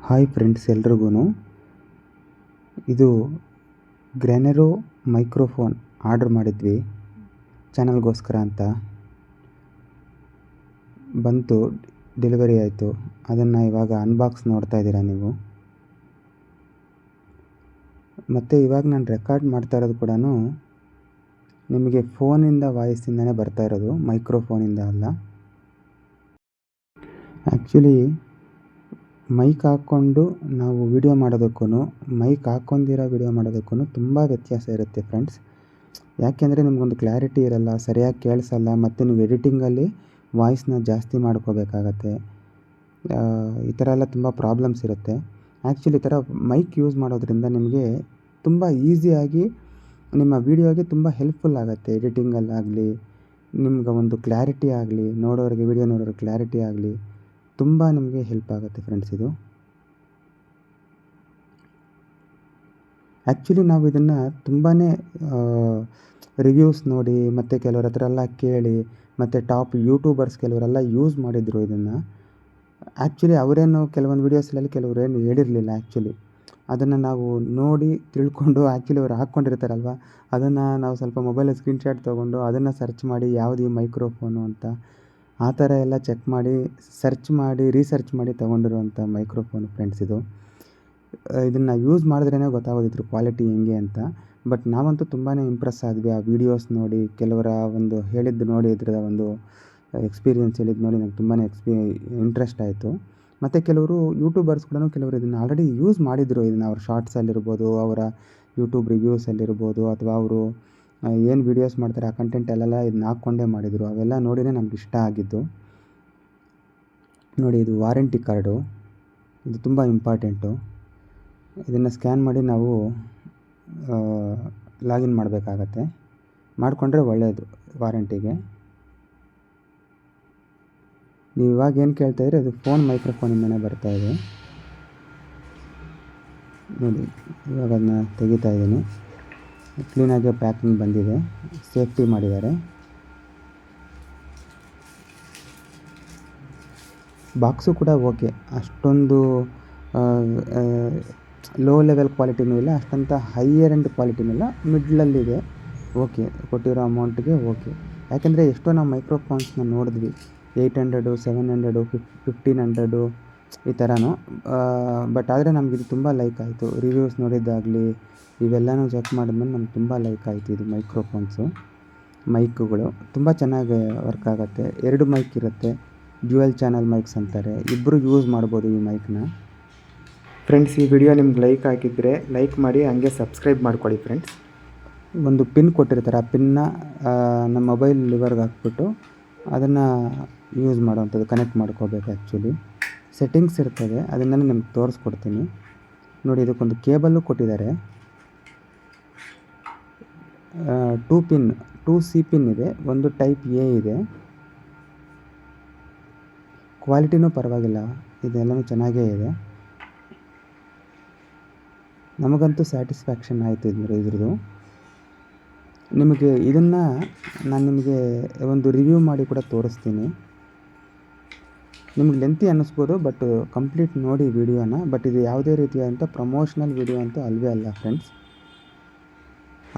Hi friends, ಎಲ್ರಿಗೂ ಇದು ಗ್ರೆನೆರೋ microphone order ಮಾಡಿದ್ವಿ ಚಾನಲ್ಗೋಸ್ಕರ ಅಂತ. ಬಂತು, ಡೆಲಿವರಿ ಆಯಿತು. ಅದನ್ನು ಇವಾಗ ಅನ್ಬಾಕ್ಸ್ ನೋಡ್ತಾ ಇದ್ದೀರಾ ನೀವು. ಮತ್ತು ಇವಾಗ ನಾನು ರೆಕಾರ್ಡ್ ಮಾಡ್ತಾ ಇರೋದು ಕೂಡ ನಿಮಗೆ ಫೋನಿಂದ ವಾಯ್ಸಿಂದನೇ ಬರ್ತಾ ಇರೋದು, ಮೈಕ್ರೋಫೋನಿಂದ ಅಲ್ಲ. ಆ್ಯಕ್ಚುಲಿ ಮೈಕ್ ಹಾಕ್ಕೊಂಡು ನಾವು ವಿಡಿಯೋ ಮಾಡೋದಕ್ಕೂ ಮೈಕ್ ಹಾಕ್ಕೊಂಡಿರೋ ವಿಡಿಯೋ ಮಾಡೋದಕ್ಕೂ ತುಂಬ ವ್ಯತ್ಯಾಸ ಇರುತ್ತೆ ಫ್ರೆಂಡ್ಸ್. ಯಾಕೆಂದರೆ ನಿಮಗೊಂದು ಕ್ಲಾರಿಟಿ ಇರಲ್ಲ, ಸರಿಯಾಗಿ ಕೇಳಿಸಲ್ಲ, ಮತ್ತು ನೀವು ಎಡಿಟಿಂಗಲ್ಲಿ ವಾಯ್ಸ್ನ ಜಾಸ್ತಿ ಮಾಡ್ಕೋಬೇಕಾಗತ್ತೆ. ಈ ಥರ ಎಲ್ಲ ತುಂಬ ಪ್ರಾಬ್ಲಮ್ಸ್ ಇರುತ್ತೆ. ಆ್ಯಕ್ಚುಲಿ ಈ ಥರ ಮೈಕ್ ಯೂಸ್ ಮಾಡೋದ್ರಿಂದ ನಿಮಗೆ ತುಂಬ ಈಸಿಯಾಗಿ ನಿಮ್ಮ ವೀಡಿಯೋಗೆ ತುಂಬ ಹೆಲ್ಪ್ಫುಲ್ ಆಗುತ್ತೆ. ಎಡಿಟಿಂಗಲ್ಲಾಗಲಿ, ನಿಮ್ಗೆ ಒಂದು ಕ್ಲಾರಿಟಿ ಆಗಲಿ, ನೋಡೋರಿಗೆ ವಿಡಿಯೋ ನೋಡೋರಿಗೆ ಕ್ಲಾರಿಟಿ ಆಗಲಿ ತುಂಬ ನಿಮಗೆ ಹೆಲ್ಪ್ ಆಗುತ್ತೆ ಫ್ರೆಂಡ್ಸ್ ಇದು. ಆ್ಯಕ್ಚುಲಿ ನಾವು ಇದನ್ನು ತುಂಬಾ ರಿವ್ಯೂಸ್ ನೋಡಿ ಮತ್ತು ಕೆಲವ್ರ ಹತ್ರ ಎಲ್ಲ ಕೇಳಿ ಮತ್ತು ಟಾಪ್ ಯೂಟ್ಯೂಬರ್ಸ್ ಕೆಲವರೆಲ್ಲ ಯೂಸ್ ಮಾಡಿದರು ಇದನ್ನು. ಆ್ಯಕ್ಚುಲಿ ಅವರೇನು ಕೆಲವೊಂದು ವೀಡಿಯೋಸಲ್ಲಿ ಕೆಲವರೇನು ಹೇಳಿರಲಿಲ್ಲ. ಆ್ಯಕ್ಚುಲಿ ಅದನ್ನು ನಾವು ನೋಡಿ ತಿಳ್ಕೊಂಡು, ಆ್ಯಕ್ಚುಲಿ ಅವ್ರು ಹಾಕ್ಕೊಂಡಿರ್ತಾರಲ್ವ, ಅದನ್ನು ನಾವು ಸ್ವಲ್ಪ ಮೊಬೈಲಲ್ಲಿ ಸ್ಕ್ರೀನ್ಶಾಟ್ ತೊಗೊಂಡು ಅದನ್ನು ಸರ್ಚ್ ಮಾಡಿ ಯಾವುದು ಈ ಮೈಕ್ರೋಫೋನು ಅಂತ ಆ ಥರ ಎಲ್ಲ ಚೆಕ್ ಮಾಡಿ ಸರ್ಚ್ ಮಾಡಿ ರಿಸರ್ಚ್ ಮಾಡಿ ತೊಗೊಂಡಿರುವಂಥ ಮೈಕ್ರೋಫೋನು ಫ್ರೆಂಡ್ಸ್ ಇದು. ಇದನ್ನು ಯೂಸ್ ಮಾಡಿದ್ರೇ ಗೊತ್ತಾಗೋದಿದ್ರು ಕ್ವಾಲಿಟಿ ಹೆಂಗೆ ಅಂತ. ಬಟ್ ನಾವಂತೂ ತುಂಬಾ ಇಂಪ್ರೆಸ್ ಆದ್ವಿ ಆ ವೀಡಿಯೋಸ್ ನೋಡಿ, ಕೆಲವರ ಒಂದು ಹೇಳಿದ್ದು ನೋಡಿ, ಇದರ ಒಂದು ಎಕ್ಸ್ಪೀರಿಯೆನ್ಸ್ ಹೇಳಿದ್ದು ನೋಡಿ ನಂಗೆ ತುಂಬಾ ಇಂಟ್ರೆಸ್ಟ್ ಆಯಿತು. ಮತ್ತು ಕೆಲವರು ಯೂಟ್ಯೂಬರ್ಸ್ ಕೂಡ ಕೆಲವರು ಇದನ್ನು ಆಲ್ರೆಡಿ ಯೂಸ್ ಮಾಡಿದರು. ಇದನ್ನು ಅವ್ರ ಶಾರ್ಟ್ಸಲ್ಲಿರ್ಬೋದು, ಅವರ ಯೂಟ್ಯೂಬ್ ರಿವ್ಯೂಸಲ್ಲಿರ್ಬೋದು, ಅಥವಾ ಅವರು ಏನು ವೀಡಿಯೋಸ್ ಮಾಡ್ತಾರೆ ಆ ಕಂಟೆಂಟಲ್ಲೆಲ್ಲ ಇದನ್ನ ಹಾಕ್ಕೊಂಡೇ ಮಾಡಿದರು. ಅವೆಲ್ಲ ನೋಡಿನೇ ನಮ್ಗೆ ಇಷ್ಟ ಆಗಿದ್ದು. ನೋಡಿ, ಇದು ವಾರಂಟಿ ಕಾರ್ಡು, ಇದು ತುಂಬ ಇಂಪಾರ್ಟೆಂಟು. ಇದನ್ನು ಸ್ಕ್ಯಾನ್ ಮಾಡಿ ನಾವು ಲಾಗಿನ್ ಮಾಡಬೇಕಾಗತ್ತೆ. ಮಾಡಿಕೊಂಡ್ರೆ ಒಳ್ಳೆಯದು ವಾರಂಟಿಗೆ. ನೀವು ಇವಾಗ ಏನು ಕೇಳ್ತಾಯಿದ್ರೆ ಅದು ಫೋನ್ ಮೈಕ್ರೋಫೋನಿಂದನೇ ಬರ್ತಾಯಿದೆ. ನೋಡಿ, ಇವಾಗ ಅದನ್ನ ತೆಗಿತಾ ಇದ್ದೀನಿ. ಕ್ಲೀನಾಗಿ ಪ್ಯಾಕಿಂಗ್ ಬಂದಿದೆ, ಸೇಫ್ಟಿ ಮಾಡಿದ್ದಾರೆ. ಬಾಕ್ಸು ಕೂಡ ಓಕೆ, ಅಷ್ಟೊಂದು ಲೋ ಲೆವೆಲ್ ಕ್ವಾಲಿಟಿನೂ ಇಲ್ಲ, ಅಷ್ಟಂತ ಹೈಯರ್ ಎಂಡ್ ಕ್ವಾಲಿಟಿನೂ ಇಲ್ಲ, ಮಿಡ್ಲಲ್ಲಿದೆ. ಓಕೆ, ಕೊಟ್ಟಿರೋ ಅಮೌಂಟ್ಗೆ ಓಕೆ. ಯಾಕೆಂದರೆ ಎಷ್ಟೋ ನಾವು ಮೈಕ್ರೋಫೋನ್ಸ್ನ ನೋಡಿದ್ವಿ, 800, 700, 1500 ಈ ಥರನೂ. ಬಟ್ ಆದರೆ ನಮಗಿದು ತುಂಬ ಲೈಕ್ ಆಯಿತು. ರಿವ್ಯೂಸ್ ನೋಡಿದ್ದಾಗಲಿ ಇವೆಲ್ಲನೂ ಚೆಕ್ ಮಾಡಿದ್ಮೇಲೆ ನಮ್ಗೆ ತುಂಬ ಲೈಕ್ ಆಯಿತು. ಇದು ಮೈಕುಗಳು ತುಂಬ ಚೆನ್ನಾಗಿ ವರ್ಕ್ ಆಗುತ್ತೆ. 2 ಮೈಕ್ ಇರುತ್ತೆ, ಡ್ಯುಯಲ್ ಚಾನಲ್ ಮೈಕ್ಸ್ ಅಂತಾರೆ. ಇಬ್ಬರು ಯೂಸ್ ಮಾಡ್ಬೋದು ಈ ಮೈಕ್ನ. ಫ್ರೆಂಡ್ಸ್, ಈ ವಿಡಿಯೋ ನಿಮ್ಗೆ ಲೈಕ್ ಆಗಿದ್ದರೆ ಲೈಕ್ ಮಾಡಿ, ಹಂಗೆ ಸಬ್ಸ್ಕ್ರೈಬ್ ಮಾಡ್ಕೊಳ್ಳಿ ಫ್ರೆಂಡ್ಸ್. ಒಂದು ಪಿನ್ ಕೊಟ್ಟಿರ್ತಾರೆ, ಆ ಪಿನ್ನ ನಮ್ಮ ಮೊಬೈಲ್ ಲಿವರ್ಗೆ ಹಾಕ್ಬಿಟ್ಟು ಅದನ್ನು ಯೂಸ್ ಮಾಡೋವಂಥದ್ದು, ಕನೆಕ್ಟ್ ಮಾಡ್ಕೋಬೇಕು. ಆ್ಯಕ್ಚುಲಿ ಸೆಟ್ಟಿಂಗ್ಸ್ ಇರ್ತದೆ, ಅದನ್ನು ನಿಮ್ಗೆ ತೋರಿಸ್ಕೊಡ್ತೀನಿ. ನೋಡಿ, ಇದಕ್ಕೊಂದು ಕೇಬಲ್ಲು ಕೊಟ್ಟಿದ್ದಾರೆ. 2 ಸಿ ಪಿನ್ ಇದೆ, ಒಂದು ಟೈಪ್ ಎ ಇದೆ. ಕ್ವಾಲಿಟಿನೂ ಪರವಾಗಿಲ್ಲ, ಇದೆಲ್ಲನೂ ಚೆನ್ನಾಗೇ ಇದೆ. ನಮಗಂತೂ ಸ್ಯಾಟಿಸ್ಫ್ಯಾಕ್ಷನ್ ಆಯಿತು ಇದ್ರದ್ದು. ನಿಮಗೆ ಇದನ್ನು ನಾನು ನಿಮಗೆ ಒಂದು ರಿವ್ಯೂ ಮಾಡಿ ಕೂಡ ತೋರಿಸ್ತೀನಿ. ನಿಮ್ಗೆ ಲೆಂತಿ ಅನ್ನಿಸ್ಬೋದು, ಬಟ್ ಕಂಪ್ಲೀಟ್ ನೋಡಿ ವಿಡಿಯೋನ. ಬಟ್ ಇದು ಯಾವುದೇ ರೀತಿಯಾದಂಥ ಪ್ರಮೋಷನಲ್ ವಿಡಿಯೋ ಅಂತೂ ಅಲ್ವೇ ಅಲ್ಲ ಫ್ರೆಂಡ್ಸ್.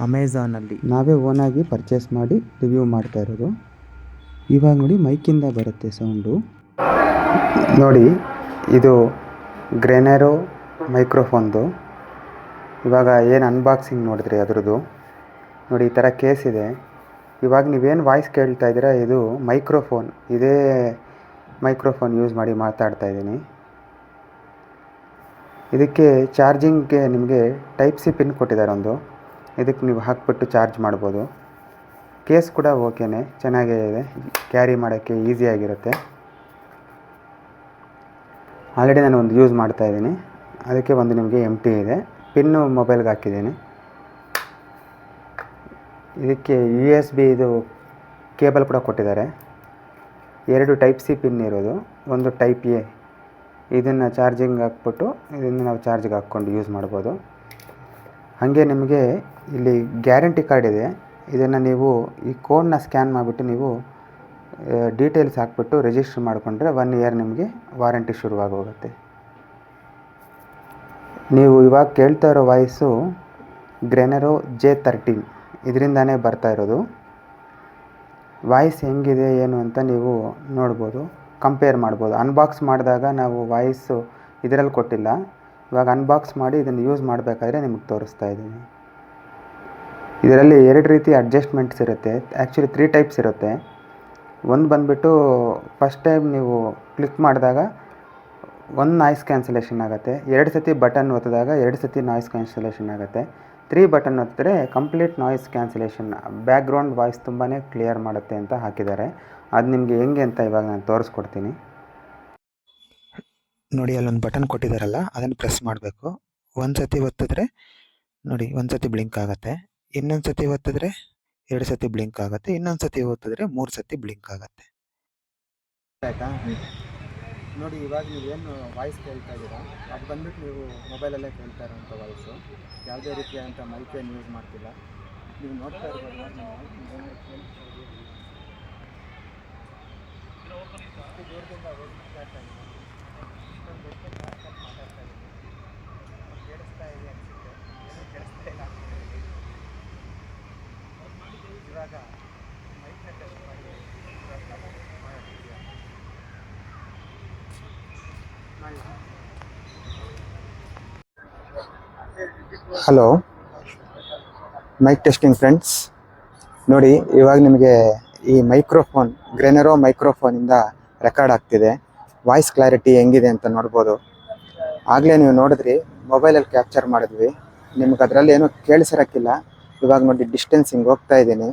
ಅಮೆಝಾನಲ್ಲಿ ನಾವೇ ಓನಾಗಿ ಪರ್ಚೇಸ್ ಮಾಡಿ ರಿವ್ಯೂ ಮಾಡ್ತಾ ಇರೋದು. ಇವಾಗ ನೋಡಿ, ಮೈಕಿಂದ ಬರುತ್ತೆ ಸೌಂಡು. ನೋಡಿ, ಇದು ಗ್ರೆನೆರೋ ಮೈಕ್ರೋಫೋನ್ದು. ಇವಾಗ ಏನು ಅನ್ಬಾಕ್ಸಿಂಗ್ ನೋಡಿದ್ರಿ ಅದರದ್ದು. ನೋಡಿ, ಈ ಥರ ಕೇಸ್ ಇದೆ. ಇವಾಗ ನೀವೇನು ವಾಯ್ಸ್ ಕೇಳ್ತಾ ಇದ್ದೀರಾ, ಇದು ಮೈಕ್ರೋಫೋನ್. ಇದೇ ಮೈಕ್ರೋಫೋನ್ ಯೂಸ್ ಮಾಡಿ ಮಾತಾಡ್ತಾ ಇದ್ದೀನಿ. ಇದಕ್ಕೆ ಚಾರ್ಜಿಂಗ್ಗೆ ನಿಮಗೆ ಟೈಪ್ ಸಿ ಪಿನ್ ಕೊಟ್ಟಿದ್ದಾರೆ ಒಂದು, ಇದಕ್ಕೆ ನೀವು ಹಾಕ್ಬಿಟ್ಟು ಚಾರ್ಜ್ ಮಾಡ್ಬೋದು. ಕೇಸ್ ಕೂಡ ಓಕೆನೇ, ಚೆನ್ನಾಗೇ ಇದೆ, ಕ್ಯಾರಿ ಮಾಡೋಕ್ಕೆ ಈಸಿಯಾಗಿರುತ್ತೆ. ಆಲ್ರೆಡಿ ನಾನು ಒಂದು ಯೂಸ್ ಮಾಡ್ತಾಯಿದ್ದೀನಿ, ಅದಕ್ಕೆ ಒಂದು ನಿಮಗೆ ಎಂಟಿ ಇದೆ. ಪಿನ್ನು ಮೊಬೈಲ್ಗೆ ಹಾಕಿದ್ದೀನಿ. ಇದಕ್ಕೆ USB ಇದು ಕೇಬಲ್ ಕೂಡ ಕೊಟ್ಟಿದ್ದಾರೆ. 2 ಟೈಪ್ ಸಿ ಪಿನ್ ಇರೋದು, ಒಂದು ಟೈಪ್ ಎ. ಇದನ್ನು ಚಾರ್ಜಿಂಗ್ ಹಾಕ್ಬಿಟ್ಟು ಇದನ್ನು ನಾವು ಚಾರ್ಜಿಗೆ ಹಾಕ್ಕೊಂಡು ಯೂಸ್ ಮಾಡ್ಬೋದು. ಹಾಗೆ ನಿಮಗೆ ಇಲ್ಲಿ ಗ್ಯಾರಂಟಿ ಕಾರ್ಡ್ ಇದೆ. ಇದನ್ನು ನೀವು ಈ ಕೋಡ್ನ ಸ್ಕ್ಯಾನ್ ಮಾಡಿಬಿಟ್ಟು ನೀವು ಡೀಟೇಲ್ಸ್ ಹಾಕ್ಬಿಟ್ಟು ರಿಜಿಸ್ಟರ್ ಮಾಡಿಕೊಂಡ್ರೆ 1 ಇಯರ್ ನಿಮಗೆ ವಾರಂಟಿ ಶುರುವಾಗಿ ಹೋಗುತ್ತೆ. ನೀವು ಇವಾಗ ಕೇಳ್ತಾ ಇರೋ ವಾಯ್ಸು ಗ್ರೆನೆರೋ J13 ಇದರಿಂದಾನೇ ಬರ್ತಾ ಇರೋದು. ವಾಯ್ಸ್ ಹೆಂಗಿದೆ ಏನು ಅಂತ ನೀವು ನೋಡ್ಬೋದು, ಕಂಪೇರ್ ಮಾಡ್ಬೋದು. ಅನ್ಬಾಕ್ಸ್ ಮಾಡಿದಾಗ ನಾವು ವಾಯ್ಸು ಇದರಲ್ಲಿ ಕೊಟ್ಟಿಲ್ಲ, ಇವಾಗ ಅನ್ಬಾಕ್ಸ್ ಮಾಡಿ ಇದನ್ನು ಯೂಸ್ ಮಾಡಬೇಕಾದ್ರೆ ನಿಮಗೆ ತೋರಿಸ್ತಾ ಇದ್ದೀನಿ. ಇದರಲ್ಲಿ 2 ರೀತಿ ಅಡ್ಜಸ್ಟ್ಮೆಂಟ್ಸ್ ಇರುತ್ತೆ. ಆ್ಯಕ್ಚುಲಿ 3 ಟೈಪ್ಸ್ ಇರುತ್ತೆ. ಒಂದು ಬಂದುಬಿಟ್ಟು ಫಸ್ಟ್ ಟೈಮ್ ನೀವು ಕ್ಲಿಕ್ ಮಾಡಿದಾಗ ಒಂದು ನಾಯ್ಸ್ ಕ್ಯಾನ್ಸಲೇಷನ್ ಆಗುತ್ತೆ. 2 ಸತಿ ಬಟನ್ ಒತ್ತಿದಾಗ 2 ಸತಿ ನಾಯ್ಸ್ ಕ್ಯಾನ್ಸಲೇಷನ್ ಆಗುತ್ತೆ. 3 ಬಟನ್ ಒತ್ತಿದ್ರೆ complete noise cancellation, background voice ತುಂಬಾ ಕ್ಲಿಯರ್ ಮಾಡುತ್ತೆ ಅಂತ ಹಾಕಿದ್ದಾರೆ. ಅದು ನಿಮಗೆ ಹೆಂಗೆ ಅಂತ ಇವಾಗ ನಾನು ತೋರಿಸ್ಕೊಡ್ತೀನಿ. ನೋಡಿ, ಅಲ್ಲೊಂದು ಬಟನ್ ಕೊಟ್ಟಿದ್ದಾರಲ್ಲ, ಅದನ್ನು ಪ್ರೆಸ್ ಮಾಡಬೇಕು. ಒಂದು ಸತಿ ಒತ್ತಿದ್ರೆ ನೋಡಿ, ಒಂದು ಸತಿ ಬ್ಲಿಂಕ್ ಆಗುತ್ತೆ. ಇನ್ನೊಂದು ಸತಿ ಒತ್ತಿದ್ರೆ 2 ಸತಿ ಬ್ಲಿಂಕ್ ಆಗುತ್ತೆ. ಇನ್ನೊಂದು ಸತಿ ಒತ್ತಿದ್ರೆ 3 ಸತಿ ಬ್ಲಿಂಕ್ ಆಗುತ್ತೆ. ಆಯಿತಾ? ನೋಡಿ, ಇವಾಗ ನೀವೇನು ವಾಯ್ಸ್ ಕೇಳ್ತಾ ಇದ್ದೀರಾ ಅದು ಬಂದುಬಿಟ್ಟು ನೀವು ಮೊಬೈಲಲ್ಲೇ ಕೇಳ್ತಾ ಇರೋಂಥ ವಾಯ್ಸು. ಯಾವುದೇ ರೀತಿಯಾದಂಥ ಮೈಕೇನು ಯೂಸ್ ಮಾಡ್ತಿಲ್ಲ. ನೀವು ನೋಡ್ತಾ ಇರ್ಬೋದು, ದೂರದಿಂದ ಹೋಗಿ ಮಾತಾಡ್ತಾ ಇದ್ದೀನಿ, ಕೇಳಿಸ್ತಾ ಇದೆ ಅನಿಸುತ್ತೆ, ಏನೂ ಕೇಳಿಸ್ತಾ ಇಲ್ಲ. ಇವಾಗ ಮೈಕ್ನ ಟೆಸ್ಟ್ ಮಾಡಿ ಹಲೋ, ಮೈಕ್ ಟೆಸ್ಟಿಂಗ್ ಫ್ರೆಂಡ್ಸ್. ನೋಡಿ, ಇವಾಗ ನಿಮಗೆ ಈ ಮೈಕ್ರೋಫೋನ್ ಗ್ರೆನೆರೋ ಮೈಕ್ರೋಫೋನಿಂದ ರೆಕಾರ್ಡ್ ಆಗ್ತಿದೆ. ವಾಯ್ಸ್ ಕ್ಲಾರಿಟಿ ಹೆಂಗಿದೆ ಅಂತ ನೋಡ್ಬೋದು. ಆಗಲೇ ನೀವು ನೋಡಿದ್ರಿ, ಮೊಬೈಲಲ್ಲಿ ಕ್ಯಾಪ್ಚರ್ ಮಾಡಿದ್ವಿ, ನಿಮ್ಗೆ ಅದರಲ್ಲಿ ಏನೂ ಕೇಳಿಸಿರೋಕ್ಕಿಲ್ಲ. ಇವಾಗ ನೋಡಿ, ಡಿಸ್ಟೆನ್ಸಿಂಗ್ ಹೋಗ್ತಾ ಇದ್ದೀನಿ,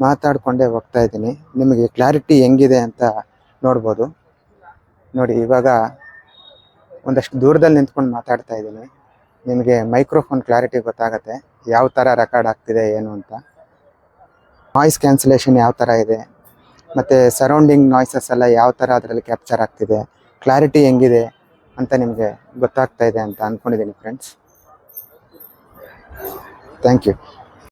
ಮಾತಾಡಿಕೊಂಡೇ ಹೋಗ್ತಾ ಇದ್ದೀನಿ. ನಿಮಗೆ ಕ್ಲಾರಿಟಿ ಹೆಂಗಿದೆ ಅಂತ ನೋಡ್ಬೋದು. ನೋಡಿ, ಇವಾಗ ಒಂದಷ್ಟು ದೂರದಲ್ಲಿ ನಿಂತ್ಕೊಂಡು ಮಾತಾಡ್ತಾ ಇದ್ದೀನಿ. ನಿಮಗೆ ಮೈಕ್ರೋಫೋನ್ ಕ್ಲಾರಿಟಿ ಗೊತ್ತಾಗುತ್ತೆ, ಯಾವ ಥರ ರೆಕಾರ್ಡ್ ಆಗ್ತಿದೆ ಏನು ಅಂತ. ನಾಯ್ಸ್ ಕ್ಯಾನ್ಸಲೇಷನ್ ಯಾವ ಥರ ಇದೆ, ಮತ್ತು ಸರೌಂಡಿಂಗ್ ನಾಯ್ಸಸ್ ಎಲ್ಲ ಯಾವ ಥರ ಅದರಲ್ಲಿ ಕ್ಯಾಪ್ಚರ್ ಆಗ್ತಿದೆ, ಕ್ಲಾರಿಟಿ ಹೆಂಗಿದೆ ಅಂತ ನಿಮಗೆ ಗೊತ್ತಾಗ್ತಾ ಇದೆ ಅಂತ ಅಂದ್ಕೊಂಡಿದ್ದೀನಿ ಫ್ರೆಂಡ್ಸ್. Thank you.